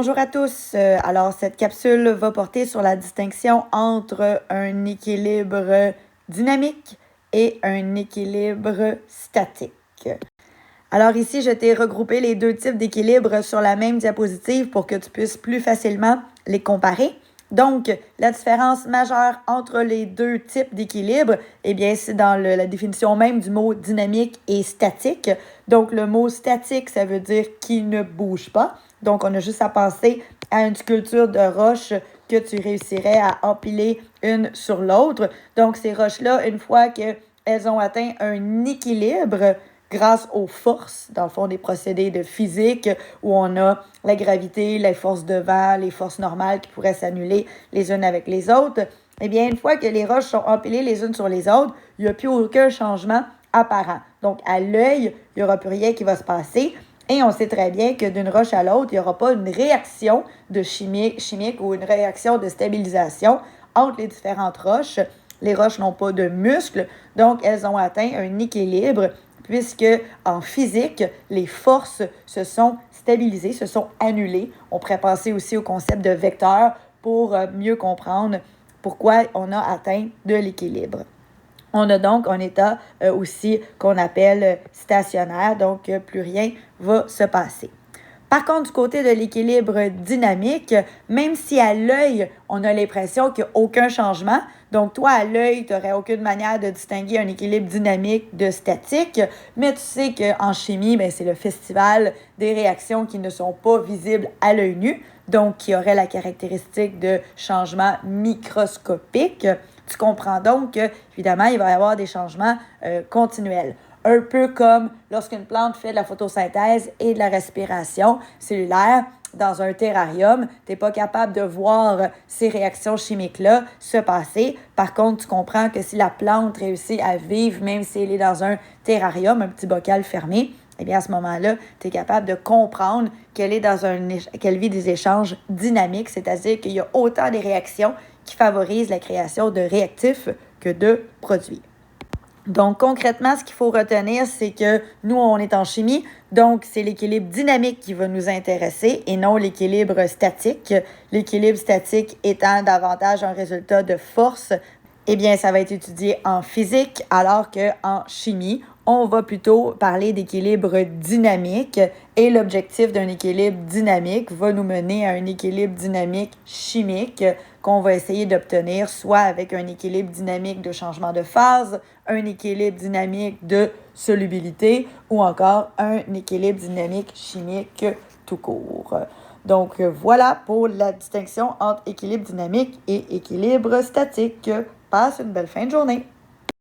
Bonjour à tous. Alors, cette capsule va porter sur la distinction entre un équilibre dynamique et un équilibre statique. Alors ici, je t'ai regroupé les deux types d'équilibre sur la même diapositive pour que tu puisses plus facilement les comparer. Donc, la différence majeure entre les deux types d'équilibre, eh bien, c'est dans la définition même du mot dynamique et statique. Donc, le mot statique, ça veut dire qu'il ne bouge pas. Donc, on a juste à penser à une sculpture de roche que tu réussirais à empiler une sur l'autre. Donc, ces roches-là, une fois qu'elles ont atteint un équilibre, grâce aux forces, dans le fond, des procédés de physique où on a la gravité, les forces de vent, les forces normales qui pourraient s'annuler les unes avec les autres, eh bien, une fois que les roches sont empilées les unes sur les autres, il n'y a plus aucun changement apparent. Donc, à l'œil, il n'y aura plus rien qui va se passer. Et on sait très bien que d'une roche à l'autre, il n'y aura pas une réaction de chimique ou une réaction de stabilisation entre les différentes roches. Les roches n'ont pas de muscles, donc elles ont atteint un équilibre puisque en physique, les forces se sont stabilisées, se sont annulées. On pourrait penser aussi au concept de vecteur pour mieux comprendre pourquoi on a atteint de l'équilibre. On a donc un état aussi qu'on appelle stationnaire, donc plus rien va se passer. Par contre, du côté de l'équilibre dynamique, même si à l'œil, on a l'impression qu'il n'y a aucun changement, donc toi, à l'œil, tu n'aurais aucune manière de distinguer un équilibre dynamique de statique, mais tu sais qu'en chimie, c'est le festival des réactions qui ne sont pas visibles à l'œil nu, donc qui auraient la caractéristique de changement microscopique. Tu comprends donc qu'évidemment, il va y avoir des changements continuels. Un peu comme lorsqu'une plante fait de la photosynthèse et de la respiration cellulaire dans un terrarium, tu n'es pas capable de voir ces réactions chimiques-là se passer. Par contre, tu comprends que si la plante réussit à vivre, même si elle est dans un terrarium, un petit bocal fermé, eh bien, à ce moment-là, tu es capable de comprendre qu'elle vit des échanges dynamiques, c'est-à-dire qu'il y a autant des réactions qui favorisent la création de réactifs que de produits. Donc, concrètement, ce qu'il faut retenir, c'est que nous, on est en chimie, donc c'est l'équilibre dynamique qui va nous intéresser et non l'équilibre statique. L'équilibre statique étant davantage un résultat de force, eh bien, ça va être étudié en physique, alors qu'en chimie, on va plutôt parler d'équilibre dynamique et l'objectif d'un équilibre dynamique va nous mener à un équilibre dynamique chimique qu'on va essayer d'obtenir soit avec un équilibre dynamique de changement de phase, un équilibre dynamique de solubilité ou encore un équilibre dynamique chimique tout court. Donc voilà pour la distinction entre équilibre dynamique et équilibre statique. Passe une belle fin de journée.